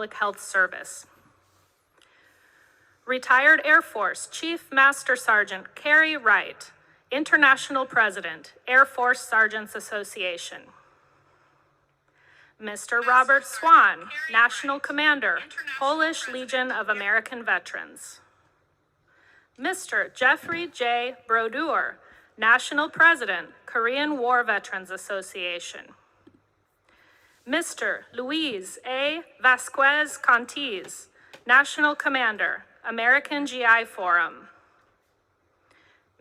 Public Health Service. Retired Air Force Chief Master Sergeant Carrie Wright, International President, Air Force Sergeants Association. Mr. Robert Swan, National Commander, Polish Legion of American Veterans. Mr. Jeffrey J. Brodeur, National President, Korean War Veterans Association. Mr. Luis A. Vasquez Contiz, National Commander, American GI Forum.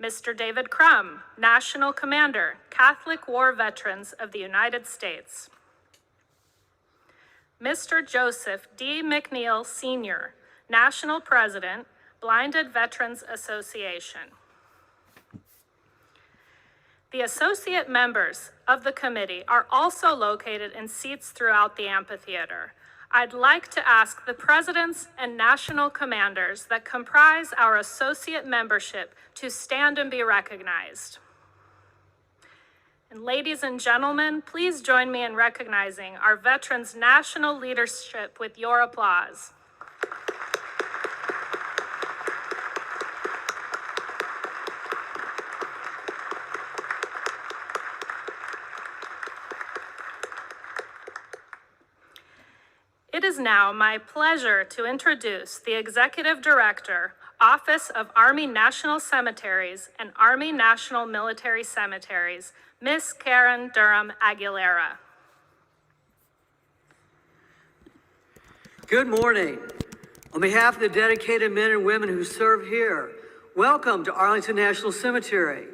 Mr. David Crum, National Commander, Catholic War Veterans of the United States. Mr. Joseph D. McNeil, Sr., National President, Blinded Veterans Association. The associate members of the committee are also located in seats throughout the amphitheater. I'd like to ask the presidents and national commanders that comprise our associate membership to stand and be recognized. And ladies and gentlemen, please join me in recognizing our veterans' national leadership with your applause. It is now my pleasure to introduce the Executive Director, Office of Army National Cemeteries and Army National Military Cemeteries, Ms. Karen Durham Aguilera. Good morning. On behalf of the dedicated men and women who serve here, welcome to Arlington National Cemetery.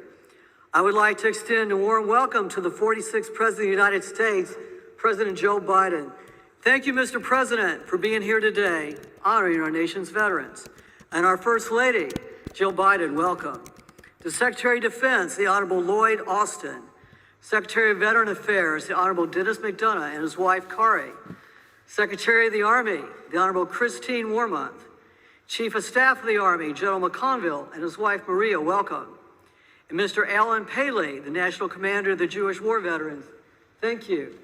I would like to extend a warm welcome to the 46th President of the United States, President Joe Biden. Thank you, Mr. President, for being here today, honoring our nation's veterans. And our First Lady, Jill Biden, welcome. The Secretary of Defense, the Honorable Lloyd Austin. Secretary of Veteran Affairs, the Honorable Dennis Mcdonough and his wife, Kari. Secretary of the Army, the Honorable Christine Wormuth. Chief of Staff of the Army, General McConville and his wife, Maria, welcome. And Mr. Alan Paley, the National Commander of the Jewish War Veterans, thank you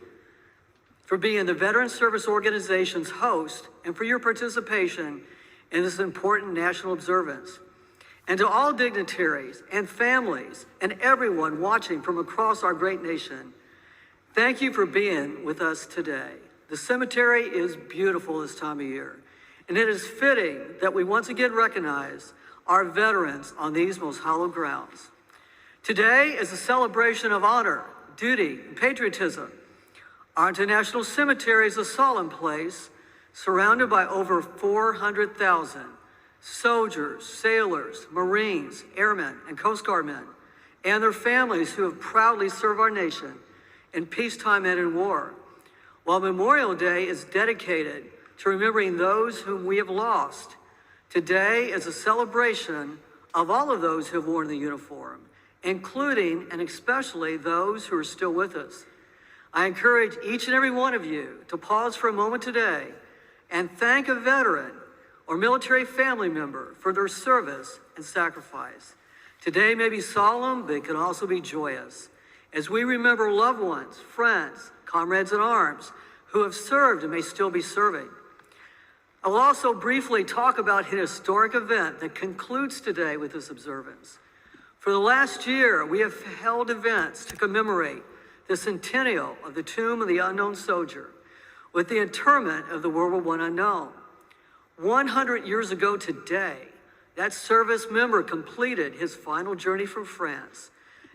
for being the Veteran Service Organization's host and for your participation in this important national observance. And to all dignitaries and families and everyone watching from across our great nation, thank you for being with us today. The cemetery is beautiful this time of year, and it is fitting that we once again recognize our veterans on these most hallowed grounds. Today is a celebration of honor, duty, and patriotism. Arlington National Cemetery is a solemn place surrounded by over 400,000 soldiers, sailors, Marines, airmen, and Coast Guard men, and their families who have proudly served our nation in peacetime and in war. While Memorial Day is dedicated to remembering those whom we have lost, today is a celebration of all of those who have worn the uniform, including and especially those who are still with us. I encourage each and every one of you to pause for a moment today and thank a veteran or military family member for their service and sacrifice. Today may be solemn, but it can also be joyous, as we remember loved ones, friends, comrades in arms who have served and may still be serving. I will also briefly talk about an historic event that concludes today with this observance. For the last year, we have held events to commemorate the centennial of the Tomb of the Unknown Soldier with the interment of the World War I unknown. 100 years ago today, that service member completed his final journey from France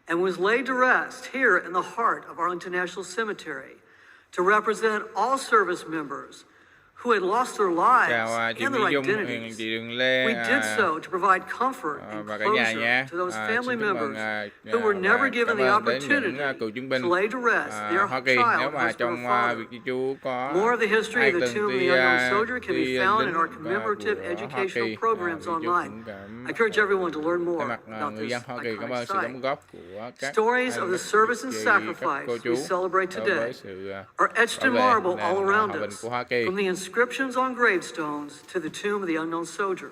and was laid to rest here in the heart of Arlington National Cemetery to represent all service members who had lost their lives and their identities. We did so to provide comfort and closure to those family members who were never given the opportunity to lay to rest their child or father. More of the history of the Tomb of the Unknown Soldier can be found in our commemorative educational programs online. I encourage everyone to learn more about this iconic site. Stories of the service and sacrifice we celebrate today are etched in marble all around us, from the inscriptions on gravestones to the Tomb of the Unknown Soldier.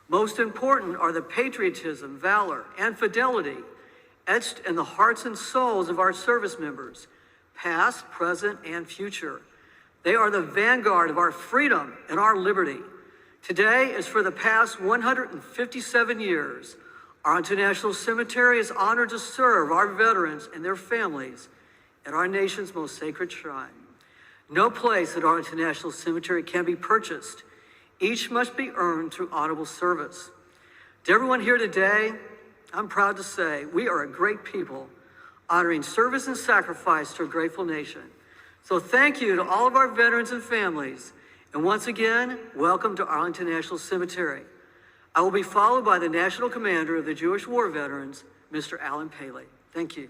Most important are the patriotism, valor, and fidelity etched in the hearts and souls of our service members, past, present, and future. They are the vanguard of our freedom and our liberty. Today, as for the past 157 years, Arlington National Cemetery is honored to serve our veterans and their families at our nation's most sacred shrine. No place at Arlington National Cemetery can be purchased. Each must be earned through honorable service. To everyone here today, I'm proud to say we are a great people, honoring service and sacrifice to a grateful nation. So thank you to all of our veterans and families. And once again, welcome to Arlington National Cemetery. I will be followed by the National Commander of the Jewish War Veterans, Mr. Alan Paley. Thank you.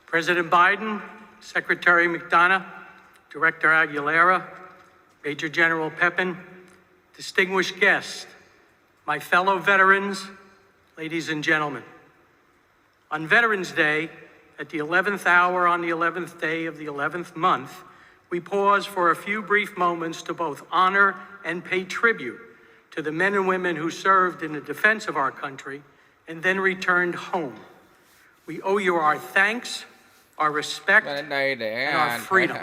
President Biden, Secretary Mcdonough, Director Aguilera, Major General Pepin, distinguished guests, my fellow veterans, ladies and gentlemen. On Veterans Day, at the 11th hour on the 11th day of the 11th month, we pause for a few brief moments to both honor and pay tribute to the men and women who served in the defense of our country and then returned home. We owe you our thanks, our respect, and our freedom.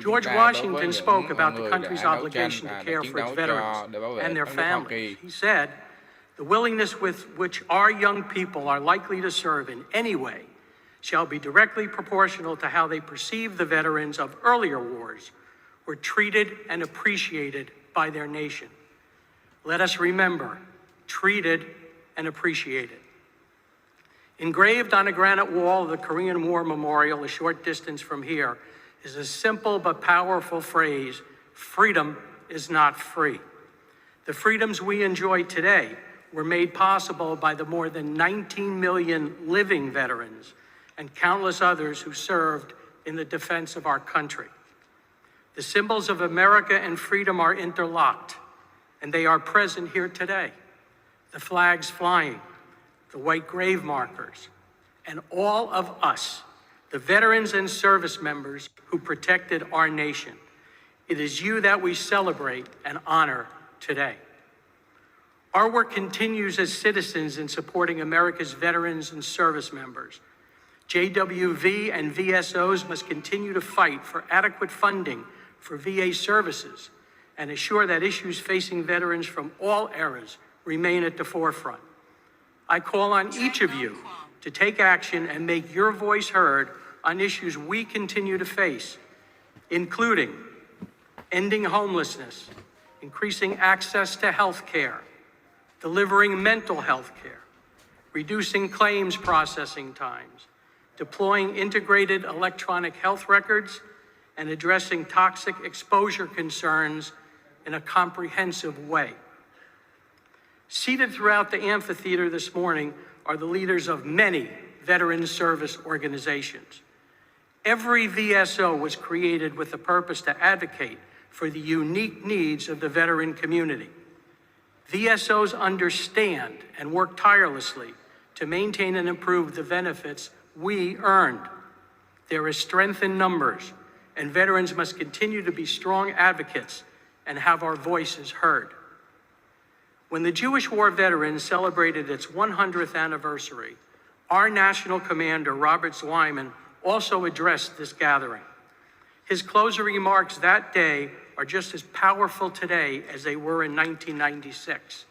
George Washington spoke about the country's obligation to care for its veterans and their families. He said, "The willingness with which our young people are likely to serve in any way shall be directly proportional to how they perceive the veterans of earlier wars were treated and appreciated by their nation." Let us remember, treated and appreciated. Engraved on a granite wall of the Korean War Memorial a short distance from here is a simple but powerful phrase: freedom is not free. The freedoms we enjoy today were made possible by the more than 19 million living veterans and countless others who served in the defense of our country. The symbols of America and freedom are interlocked, and they are present here today. The flags flying, the white grave markers, and all of us, the veterans and service members who protected our nation. It is you that we celebrate and honor today. Our work continues as citizens in supporting America's veterans and service members. JWV and VSOs must continue to fight for adequate funding for VA services and assure that issues facing veterans from all eras remain at the forefront. I call on each of you to take action and make your voice heard on issues we continue to face, including ending homelessness, increasing access to health care, delivering mental health care, reducing claims processing times, deploying integrated electronic health records, and addressing toxic exposure concerns in a comprehensive way. Seated throughout the amphitheater this morning are the leaders of many veteran service organizations. Every VSO was created with the purpose to advocate for the unique needs of the veteran community. VSOs understand and work tirelessly to maintain and improve the benefits we earned. There is strength in numbers, and veterans must continue to be strong advocates and have our voices heard. When the Jewish War Veterans celebrated its 100th anniversary, our National Commander, Robert Zweiman, also addressed this gathering. His closing remarks that day are just as powerful today as they were in 1996.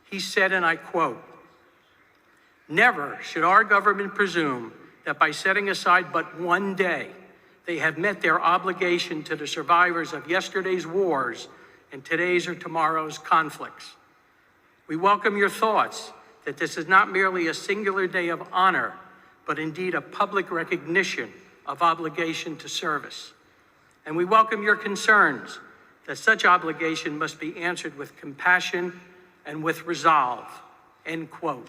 He said, and I quote, "Never should our government presume that by setting aside but one day, they have met their obligation to the survivors of yesterday's wars and today's or tomorrow's conflicts. We welcome your thoughts that this is not merely a singular day of honor, but indeed a public recognition of obligation to service. And we welcome your concerns that such obligation must be answered with compassion and with resolve," end quote.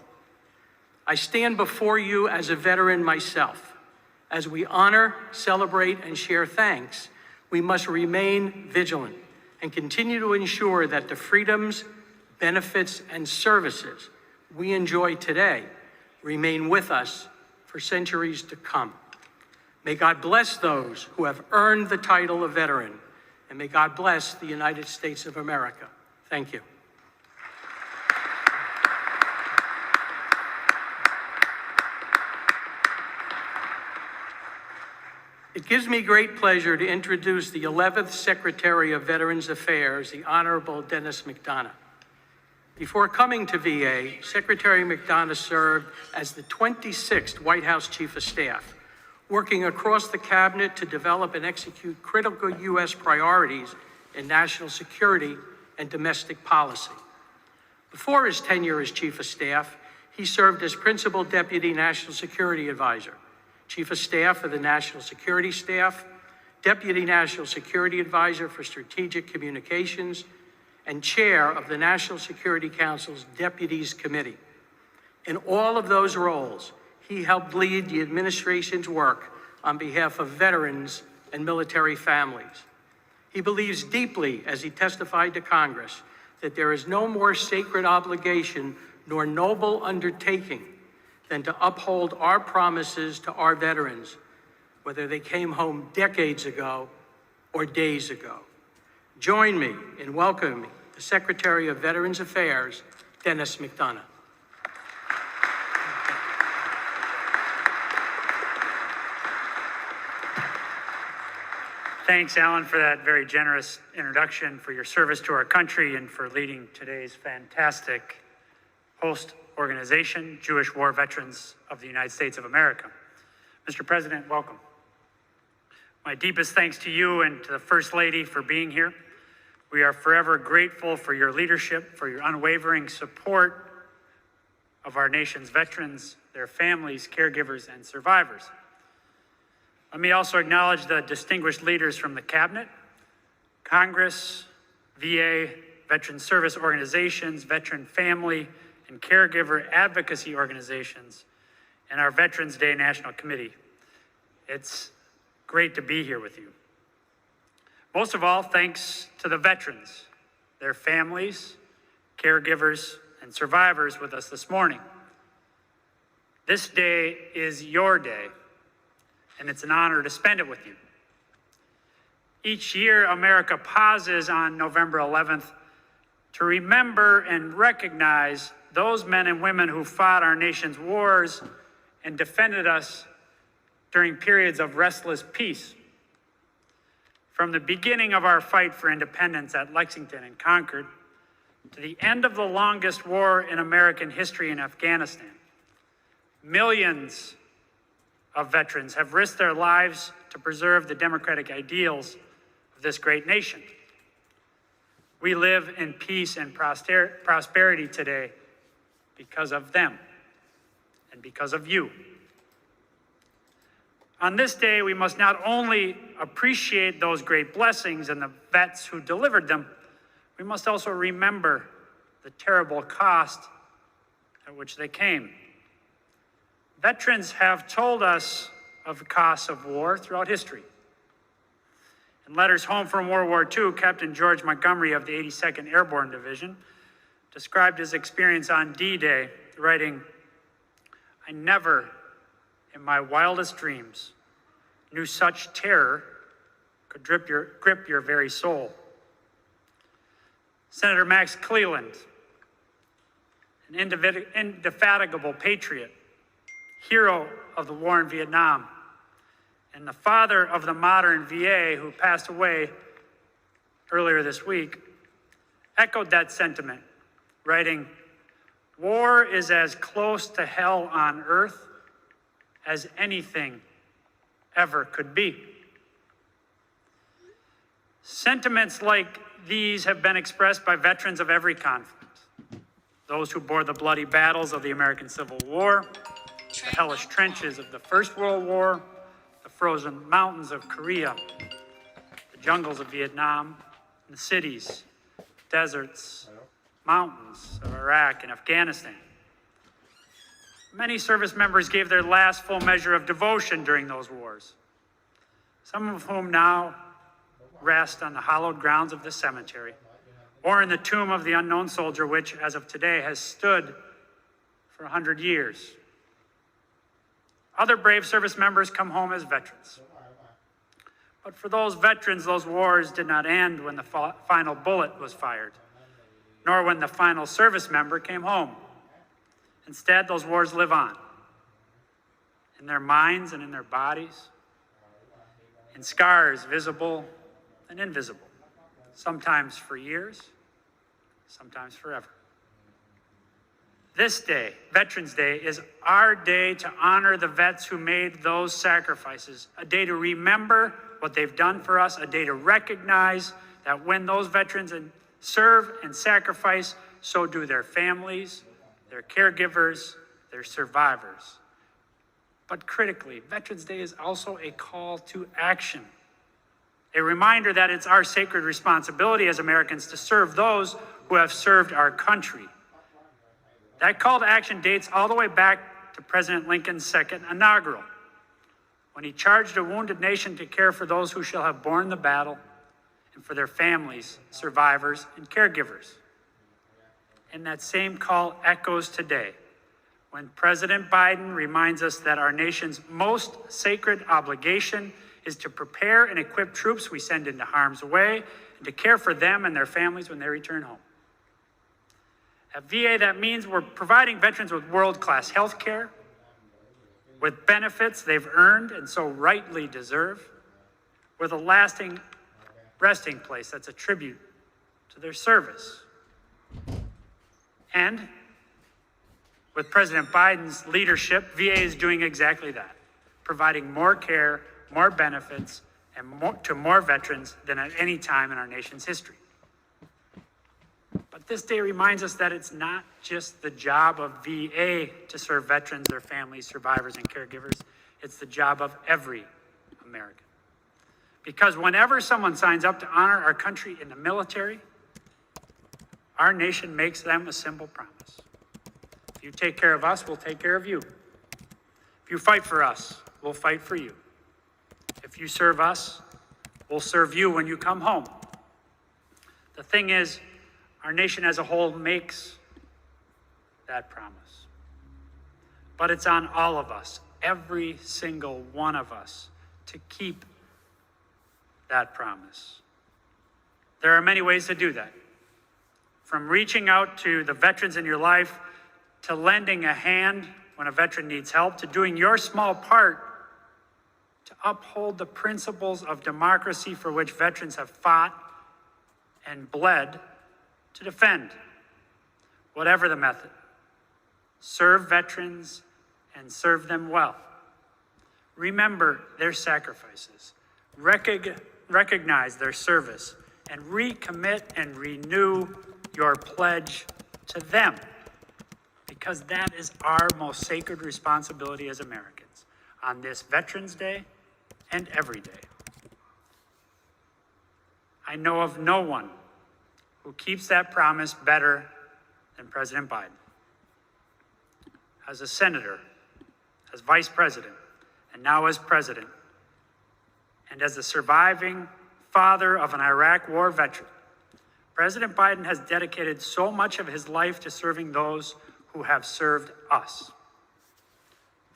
I stand before you as a veteran myself. As we honor, celebrate, and share thanks, we must remain vigilant and continue to ensure that the freedoms, benefits, and services we enjoy today remain with us for centuries to come. May God bless those who have earned the title of veteran, and may God bless the United States of America. Thank you. It gives me great pleasure to introduce the 11th Secretary of Veterans Affairs, the Honorable Dennis Mcdonough. Before coming to VA, Secretary Mcdonough served as the 26th White House Chief of Staff, working across the cabinet to develop and execute critical U.S. priorities in national security and domestic policy. Before his tenure as Chief of Staff, he served as Principal Deputy National Security Advisor, Chief of Staff of the National Security Staff, Deputy National Security Advisor for Strategic Communications, and Chair of the National Security Council's Deputies Committee. In all of those roles, he helped lead the administration's work on behalf of veterans and military families. He believes deeply, as he testified to Congress, that there is no more sacred obligation nor noble undertaking than to uphold our promises to our veterans, whether they came home decades ago or days ago. Join me in welcoming the Secretary of Veterans Affairs, Dennis Mcdonough. Thanks, Alan, for that very generous introduction, for your service to our country, and for leading today's fantastic host organization, Jewish War Veterans of the United States of America. Mr. President, welcome. My deepest thanks to you and to the First Lady for being here. We are forever grateful for your leadership, for your unwavering support of our nation's veterans, their families, caregivers, and survivors. Let me also acknowledge the distinguished leaders from the Cabinet, Congress, VA, veteran service organizations, veteran family and caregiver advocacy organizations, and our Veterans Day National Committee. It's great to be here with you. Most of all, thanks to the veterans, their families, caregivers, and survivors with us this morning. This day is your day, and it's an honor to spend it with you. Each year, America pauses on November 11th to remember and recognize those men and women who fought our nation's wars and defended us during periods of restless peace. From the beginning of our fight for independence at Lexington and Concord to the end of the longest war in American history in Afghanistan, millions of veterans have risked their lives to preserve the democratic ideals of this great nation. We live in peace and prosperity today because of them and because of you. On this day, we must not only appreciate those great blessings and the vets who delivered them, we must also remember the terrible cost at which they came. Veterans have told us of the costs of war throughout history. In letters home from World War II, Captain George Montgomery of the 82nd Airborne Division described his experience on D-Day, writing, "I never, in my wildest dreams, knew such terror could grip your very soul." Senator Max Cleland, an indefatigable patriot, hero of the war in Vietnam, and the father of the modern VA, who passed away earlier this week, echoed that sentiment, writing, "War is as close to hell on earth as anything ever could be." Sentiments like these have been expressed by veterans of every conflict. Those who bore the bloody battles of the American Civil War, the hellish trenches of the First World War, the frozen mountains of Korea, the jungles of Vietnam, and the cities, deserts, mountains of Iraq and Afghanistan. Many service members gave their last full measure of devotion during those wars, some of whom now rest on the hallowed grounds of this cemetery, or in the tomb of the unknown soldier, which, as of today, has stood for 100 years. Other brave service members come home as veterans. But for those veterans, those wars did not end when the final bullet was fired, nor when the final service member came home. Instead, those wars live on in their minds and in their bodies, in scars visible and invisible, sometimes for years, sometimes forever. This day, Veterans Day, is our day to honor the vets who made those sacrifices, a day to remember what they've done for us, a day to recognize that when those veterans serve and sacrifice, so do their families, their caregivers, their survivors. But critically, Veterans Day is also a call to action, a reminder that it's our sacred responsibility as Americans to serve those who have served our country. That call to action dates all the way back to President Lincoln's second inaugural, when he charged a wounded nation to care for those who shall have borne the battle and for their families, survivors, and caregivers. And that same call echoes today when President Biden reminds us that our nation's most sacred obligation is to prepare and equip troops we send into harm's way and to care for them and their families when they return home. At VA, that means we're providing veterans with world-class health care, with benefits they've earned and so rightly deserve, with a lasting resting place that's a tribute to their service. And with President Biden's leadership, VA is doing exactly that, providing more care, more benefits, and to more veterans than at any time in our nation's history. But this day reminds us that it's not just the job of VA to serve veterans, their families, survivors, and caregivers. It's the job of every American. Because whenever someone signs up to honor our country in the military, our nation makes them a simple promise. If you take care of us, we'll take care of you. If you fight for us, we'll fight for you. If you serve us, we'll serve you when you come home. The thing is, our nation as a whole makes that promise. But it's on all of us, every single one of us, to keep that promise. There are many ways to do that. From reaching out to the veterans in your life, to lending a hand when a veteran needs help, to doing your small part to uphold the principles of democracy for which veterans have fought and bled to defend. Whatever the method, serve veterans and serve them well. Remember their sacrifices, recognize their service, and recommit and renew your pledge to them, because that is our most sacred responsibility as Americans on this Veterans Day and every day. I know of no one who keeps that promise better than President Biden. As a senator, as vice president, and now as president, and as the surviving father of an Iraq war veteran, President Biden has dedicated so much of his life to serving those who have served us.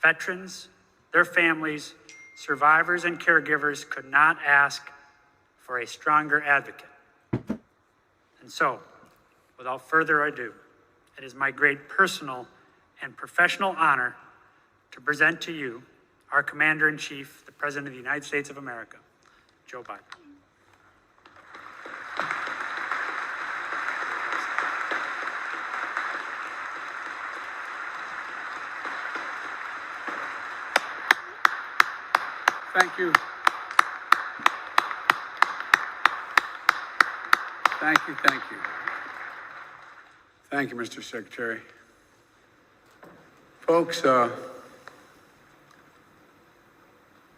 Veterans, their families, survivors, and caregivers could not ask for a stronger advocate. And so, without further ado, it is my great personal and professional honor to present to you our Commander-in-Chief, the President of the United States of America, Joe Biden. Thank you. Thank you, thank you. Thank you, Mr. Secretary. Folks,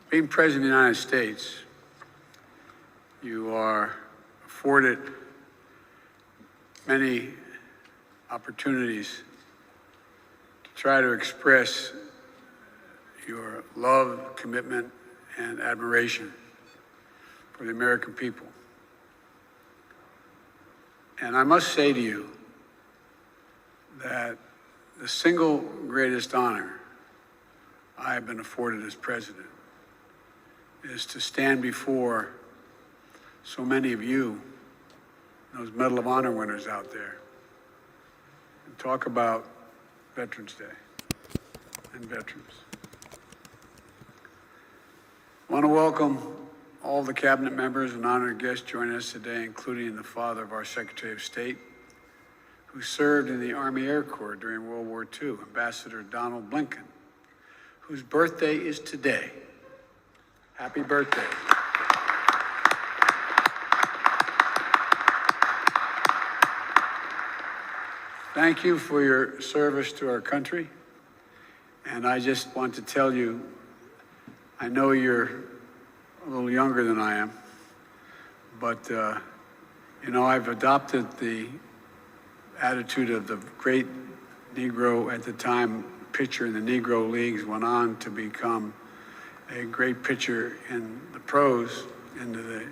being President of the United States, you are afforded many opportunities to try to express your love, commitment, and admiration for the American people. And I must say to you that the single greatest honor I have been afforded as president is to stand before so many of you, those Medal of Honor winners out there, and talk about Veterans Day and veterans. I want to welcome all the cabinet members and honored guests joining us today, including the father of our Secretary of State, who served in the Army Air Corps during World War II, Ambassador Donald Blinken, whose birthday is today. Happy birthday. Thank you for your service to our country. And I just want to tell you, I know you're a little younger than I am, but, you know, I've adopted the attitude of the great Negro at the time pitcher in the Negro Leagues, went on to become a great pitcher in the pros, into the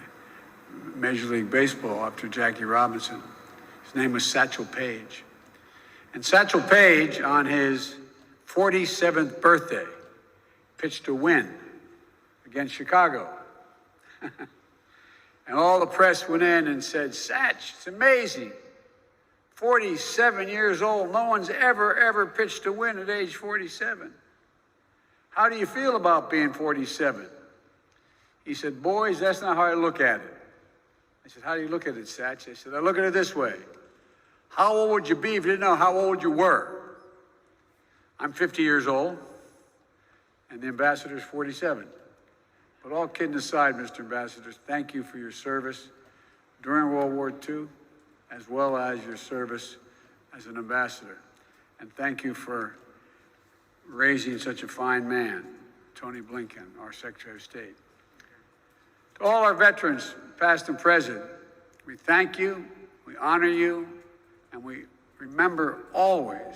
Major League Baseball after Jackie Robinson. His name was Satchel Paige. And Satchel Paige, on his 47th birthday, pitched a win against Chicago. And all the press went in and said, Satch, it's amazing. 47 years old, no one's ever pitched a win at age 47. How do you feel about being 47? He said, boys, that's not how I look at it. I said, how do you look at it, Satch? I said, I look at it this way. How old would you be if you didn't know how old you were? I'm 50 years old, and the ambassador's 47. But all kidding aside, Mr. Ambassador, thank you for your service during World War II, as well as your service as an ambassador. And thank you for raising such a fine man, Tony Blinken, our Secretary of State. To all our veterans, past and present, we thank you, we honor you, and we remember always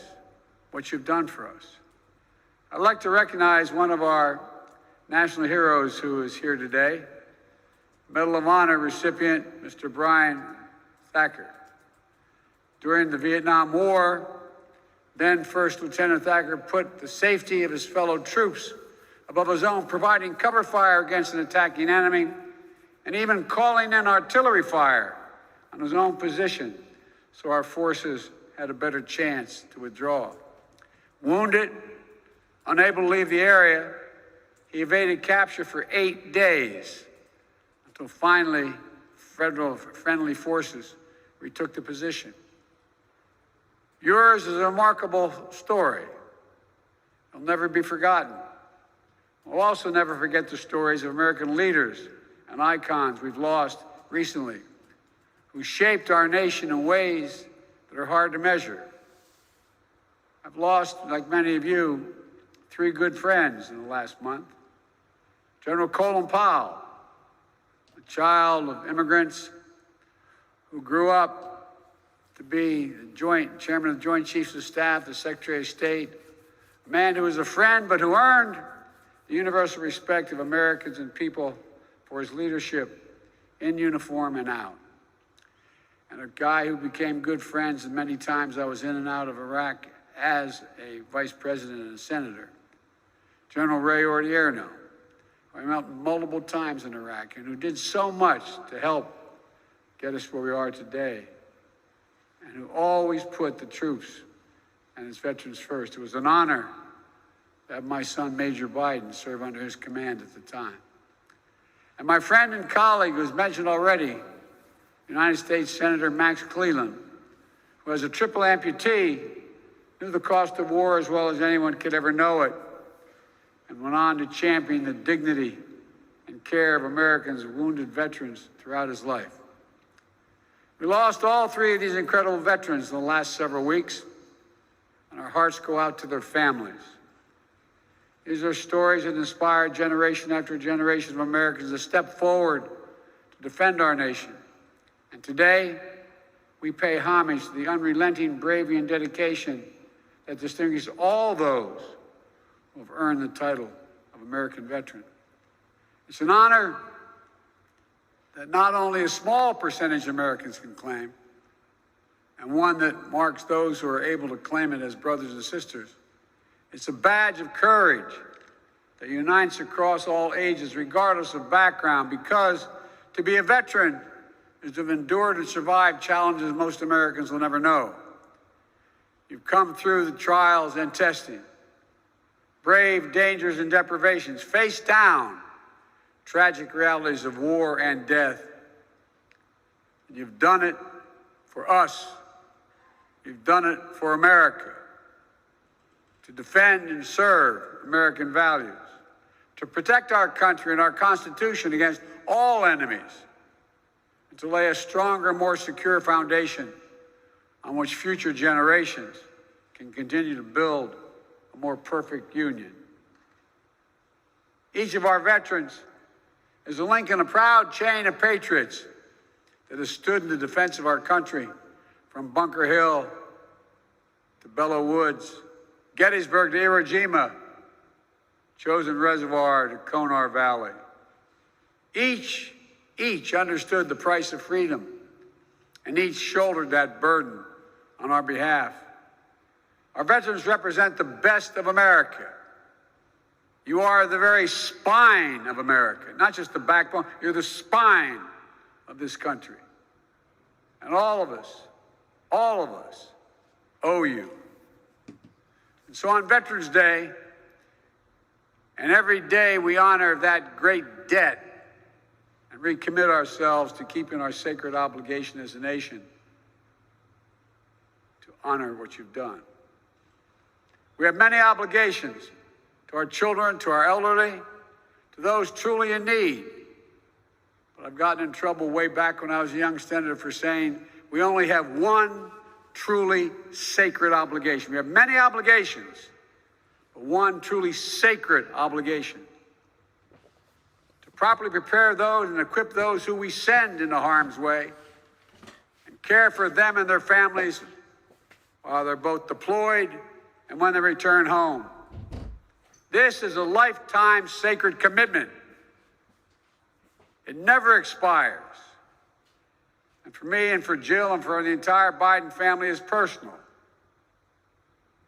what you've done for us. I'd like to recognize one of our national heroes who is here today, Medal of Honor recipient, Mr. Brian Thacker. During the Vietnam War, then First Lieutenant Thacker put the safety of his fellow troops above his own, providing cover fire against an attacking enemy, and even calling in artillery fire on his own position so our forces had a better chance to withdraw. Wounded, unable to leave the area, he evaded capture for 8 days until finally federal friendly forces retook the position. Yours is a remarkable story. It'll never be forgotten. We'll also never forget the stories of American leaders and icons we've lost recently, who shaped our nation in ways that are hard to measure. I've lost, like many of you, 3 good friends in the last month. General Colin Powell, a child of immigrants who grew up to be the chairman of the Joint Chiefs of Staff, the Secretary of State, a man who was a friend but who earned the universal respect of Americans and people for his leadership in uniform and out. And a guy who became good friends, and many times I was in and out of Iraq as a vice president and a senator, General Ray Odierno, who I met multiple times in Iraq and who did so much to help get us where we are today, and who always put the troops and his veterans first. It was an honor to have my son, Major Biden, serve under his command at the time. And my friend and colleague, who was mentioned already, United States Senator Max Cleland, who as a triple amputee knew the cost of war as well as anyone could ever know it, and went on to champion the dignity and care of Americans' wounded veterans throughout his life. We lost all 3 of these incredible veterans in the last several weeks, and our hearts go out to their families. These are stories that inspire generation after generation of Americans to step forward to defend our nation. And today, we pay homage to the unrelenting bravery and dedication that distinguishes all those who have earned the title of American veteran. It's an honor that not only a small percentage of Americans can claim, and one that marks those who are able to claim it as brothers and sisters. It's a badge of courage that unites across all ages, regardless of background, because to be a veteran is to have endured and survived challenges most Americans will never know. You've come through the trials and testing, brave dangers and deprivations, faced down tragic realities of war and death. And you've done it for us. You've done it for America, to defend and serve American values, to protect our country and our Constitution against all enemies, and to lay a stronger, more secure foundation on which future generations can continue to build a more perfect union. Each of our veterans is a link in a proud chain of patriots that has stood in the defense of our country from Bunker Hill to Belleau Woods, Gettysburg to Iwo Jima, Chosin Reservoir to Konar Valley. Each understood the price of freedom, and each shouldered that burden on our behalf. Our veterans represent the best of America. You are the very spine of America, not just the backbone, you're the spine of this country. And all of us owe you. And so on Veterans Day, and every day we honor that great debt and recommit ourselves to keeping our sacred obligation as a nation to honor what you've done. We have many obligations to our children, to our elderly, to those truly in need. But I've gotten in trouble way back when I was a young senator for saying we only have one truly sacred obligation. We have many obligations, but one truly sacred obligation: to properly prepare those and equip those who we send into harm's way and care for them and their families while they're both deployed and when they return home. This is a lifetime sacred commitment. It never expires. And for me and for Jill and for the entire Biden family, it's personal.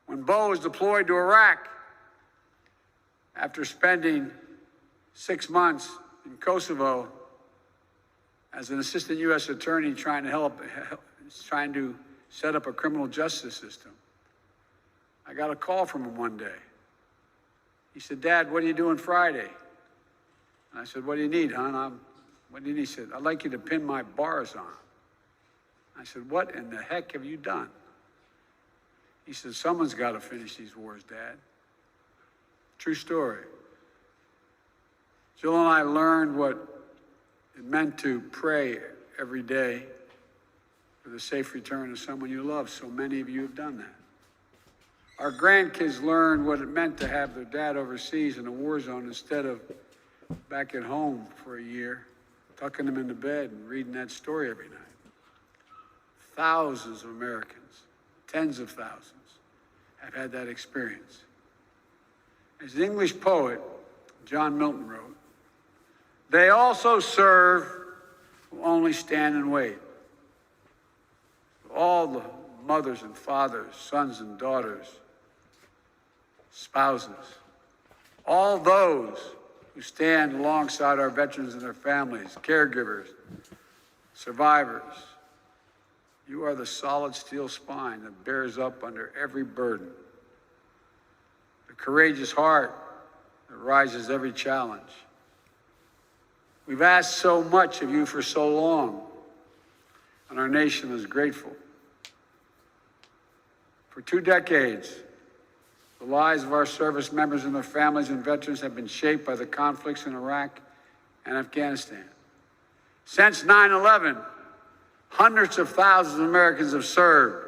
When Bo was deployed to Iraq, after spending 6 months in Kosovo as an assistant U.S. attorney trying to set up a criminal justice system, I got a call from him one day. He said, "Dad, what are you doing Friday?" And I said, "What do you need, hon?" What do you need? He said, "I'd like you to pin my bars on." I said, "What in the heck have you done?" He said, "Someone's got to finish these wars, Dad." True story. Jill and I learned what it meant to pray every day for the safe return of someone you love. So many of you have done that. Our grandkids learned what it meant to have their dad overseas in a war zone instead of back at home for a year, tucking them into bed and reading that story every night. Thousands of Americans, tens of thousands, have had that experience. As the English poet John Milton wrote, "They also serve who only stand and wait." All the mothers and fathers, sons and daughters, spouses, all those who stand alongside our veterans and their families, caregivers, survivors, you are the solid steel spine that bears up under every burden, the courageous heart that rises every challenge. We've asked so much of you for so long, and our nation is grateful. For 2 decades, the lives of our service members and their families and veterans have been shaped by the conflicts in Iraq and Afghanistan. Since 9/11, hundreds of thousands of Americans have served.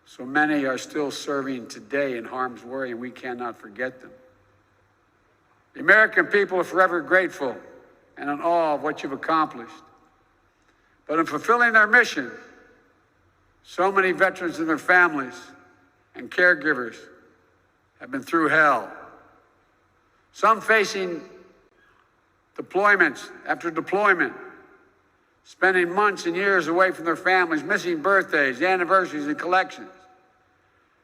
So many are still serving today in harm's way, and we cannot forget them. The American people are forever grateful and in awe of what you've accomplished. But in fulfilling their mission, so many veterans and their families and caregivers have been through hell. Some facing deployments after deployment, spending months and years away from their families, missing birthdays, anniversaries, and collections.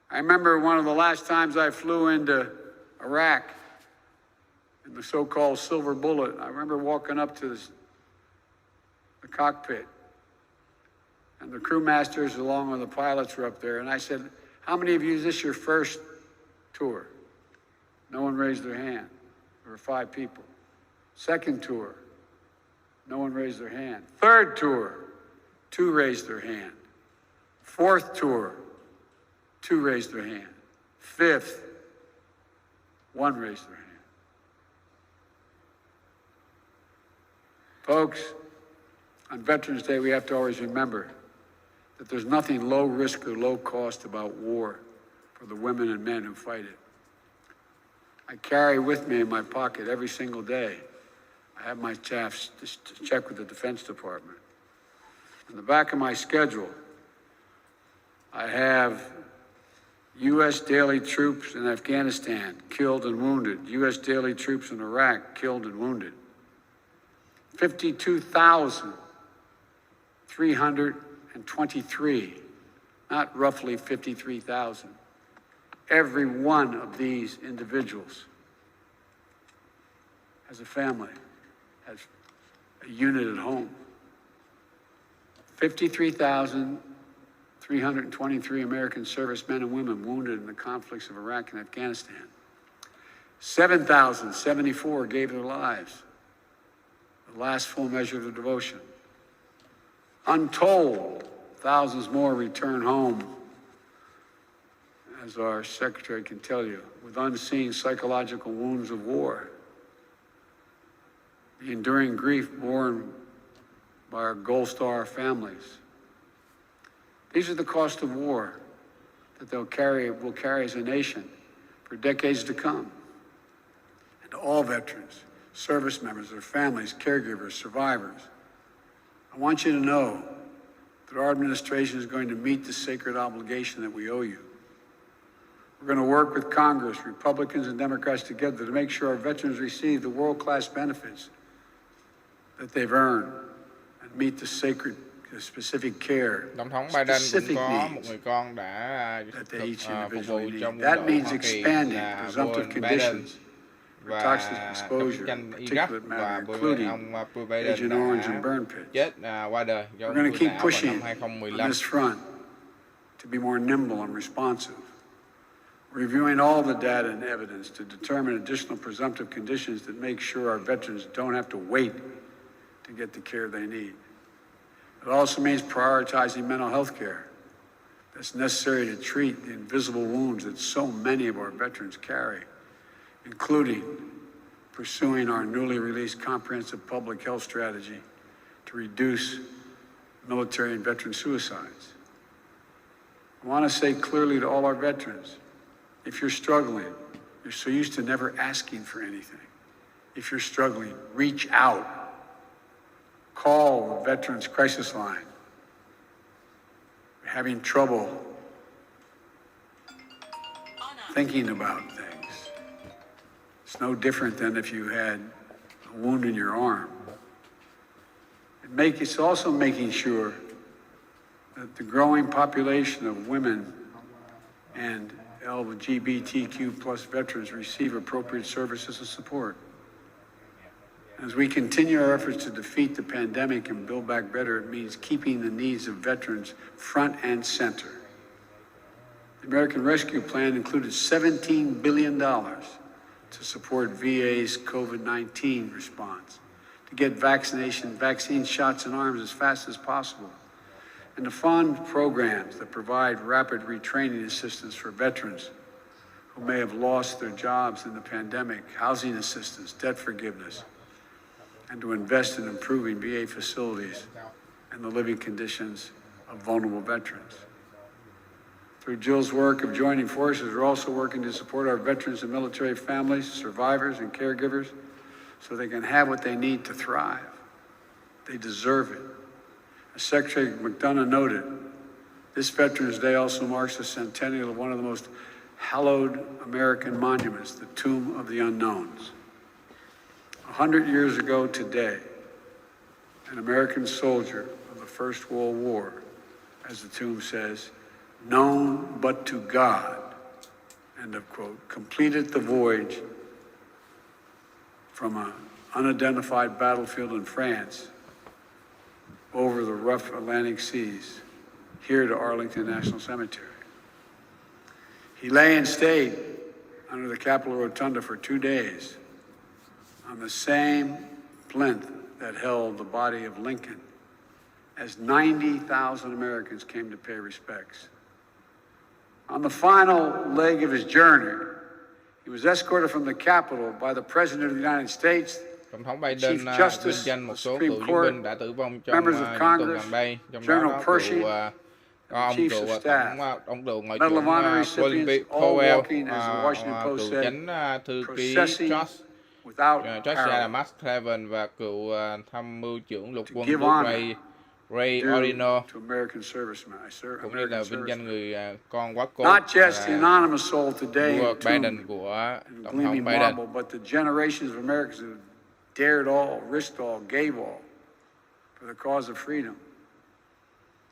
I remember one of the last times I flew into Iraq in the so-called Silver Bullet. I remember walking up to the cockpit, and the crew masters along with the pilots were up there, and I said, "How many of you, is this your first tour?" No one raised their hand. There were 5 people. Second tour, no one raised their hand. Third tour, 2 raised their hand. Fourth tour, 2 raised their hand. Fifth, 1 raised their hand. Folks, on Veterans Day, we have to always remember that there's nothing low risk or low cost about war for the women and men who fight it. I carry with me in my pocket every single day. I have my staff to check with the Defense Department. In the back of my schedule, I have U.S. daily troops in Afghanistan killed and wounded, U.S. daily troops in Iraq killed and wounded. 52,323, not roughly 53,000. Every one of these individuals has a family, has a unit at home. 53,323 American servicemen and women wounded in the conflicts of Iraq and Afghanistan. 7,074 gave their lives, the last full measure of their devotion. Untold, thousands more return home, as our secretary can tell you, with unseen psychological wounds of war. The enduring grief borne by our Gold Star families. These are the cost of war that we'll carry as a nation for decades to come. And to all veterans, service members, their families, caregivers, survivors, I want you to know that our administration is going to meet the sacred obligation that we owe you. We're going to work with Congress, Republicans and Democrats together to make sure our veterans receive the world-class benefits that they've earned and meet the specific care, Tổng thống Biden specific cũng có một needs người con đã that they each phục vụ individually need. trong quân That đội means Hoa Kỳ expanding là presumptive Biden conditions for và toxic đấu exposure, tranh Iraq particulate và matter, including ông Agent Orange and Biden burn đã pits. chết qua đời do We're ung going thư to keep não vào pushing năm on 2015. this front to be more nimble and responsive. Reviewing all the data and evidence to determine additional presumptive conditions that make sure our veterans don't have to wait to get the care they need. It also means prioritizing mental health care that's necessary to treat the invisible wounds that so many of our veterans carry, including pursuing our newly released comprehensive public health strategy to reduce military and veteran suicides. I want to say clearly to all our veterans, if you're struggling, you're so used to never asking for anything. If you're struggling, reach out. Call the Veterans Crisis Line. You're having trouble thinking about things. It's no different than if you had a wound in your arm. It's also making sure that the growing population of women and LGBTQ plus veterans receive appropriate services and support. As we continue our efforts to defeat the pandemic and build back better, it means keeping the needs of veterans front and center. The American Rescue Plan included $17 billion to support VA's COVID-19 response, to get vaccine shots in arms as fast as possible, and to fund programs that provide rapid retraining assistance for veterans who may have lost their jobs in the pandemic, housing assistance, debt forgiveness, and to invest in improving VA facilities and the living conditions of vulnerable veterans. Through Jill's work of joining forces, we're also working to support our veterans and military families, survivors, and caregivers so they can have what they need to thrive. They deserve it. As Secretary Mcdonough noted, this Veterans Day also marks the centennial of one of the most hallowed American monuments, the Tomb of the Unknowns. 100 years ago today, an American soldier of the First World War, as the tomb says, known but to God, end of quote, completed the voyage from an unidentified battlefield in France over the rough Atlantic seas here to Arlington National Cemetery. He lay and stayed under the Capitol Rotunda for 2 days on the same plinth that held the body of Lincoln as 90,000 Americans came to pay respects. On the final leg of his journey, he was escorted from the Capitol by the President of the United States, Tổng thống Biden Chief vinh Justice danh of một the số Supreme cựu chiến Court, binh đã tử vong trong members of những tuần Congress, gần đây, trong đó General có Pershing, có ông Chiefs cựu of Staff. ông cựu ngoại Medal of trưởng Honor recipients, all Powell, walking, as the Washington Post cựu said, chánh thư ký processing without Georgia power. Max Craven và cựu tham mưu trưởng lục quân give quốc honor Ray due Odino, to American servicemen, cũng như là vinh danh người con quá cố not just the anonymous soul today vua entombed Biden của in Tổng thống gleaming Biden. marble, but the generations of Americans who dared all, risked all, gave all for the cause of freedom.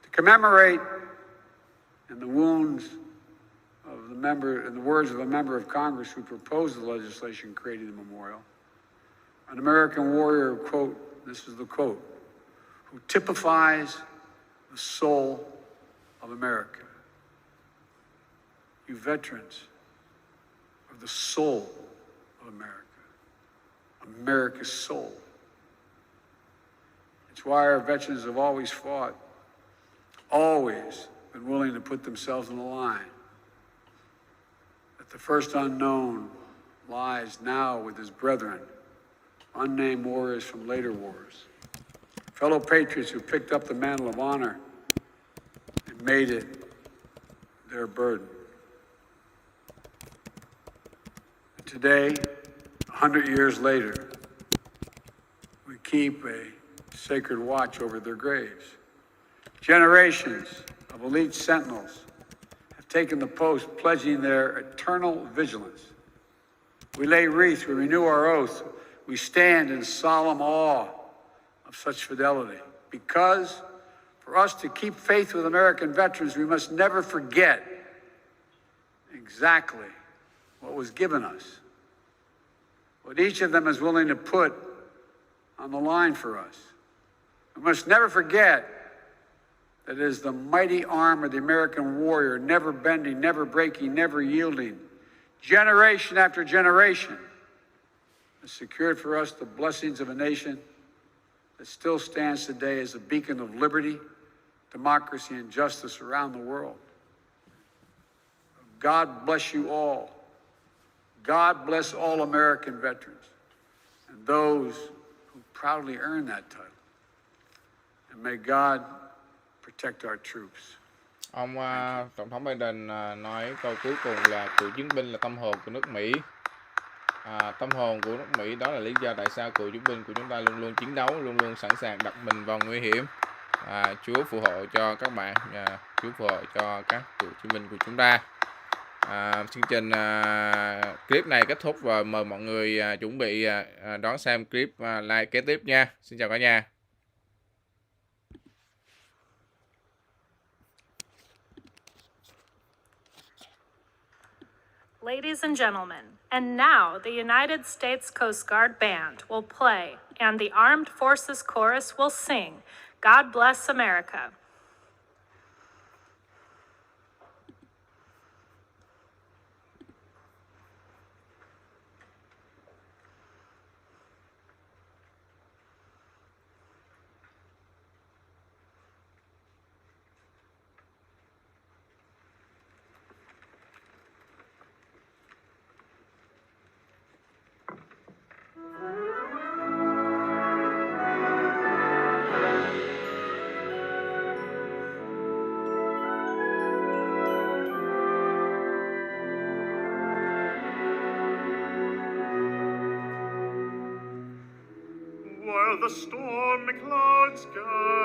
To commemorate in the wounds of the member, in the words of a member of Congress who proposed the legislation creating the memorial, an American warrior, quote, this is the quote, who typifies the soul of America. You veterans are the soul of America, America's soul. It's why our veterans have always fought, always been willing to put themselves on the line. That the first unknown lies now with his brethren, unnamed warriors from later wars, fellow patriots who picked up the mantle of honor and made it their burden. And today, 100 years later, we keep a sacred watch over their graves. Generations of elite sentinels have taken the post, pledging their eternal vigilance. We lay wreaths, we renew our oath, we stand in solemn awe of such fidelity. Because for us to keep faith with American veterans, we must never forget exactly what was given us, what each of them is willing to put on the line for us. We must never forget that it is the mighty arm of the American warrior, never bending, never breaking, never yielding, generation after generation, has secured for us the blessings of a nation that still stands today as a beacon of liberty, democracy, and justice around the world. God bless you all. God bless all American veterans and those who proudly earn that title. And may God protect our troops. Ông Tổng thống Biden nói câu cuối cùng là cựu chiến binh là tâm hồn của nước Mỹ. Tâm hồn của nước Mỹ, đó là lý do tại sao cựu chiến binh của chúng ta luôn luôn chiến đấu, luôn luôn sẵn sàng đặt mình vào nguy hiểm. Chúa phù hộ cho các bạn, Chúa phù hộ cho các cựu chiến binh của chúng ta. Chương trình clip này kết thúc và mời mọi người chuẩn bị đón xem clip live kế tiếp nha. Xin chào cả nhà. Ladies and gentlemen, and now the United States Coast Guard Band will play and the Armed Forces Chorus will sing, God Bless America. While the stormy clouds gather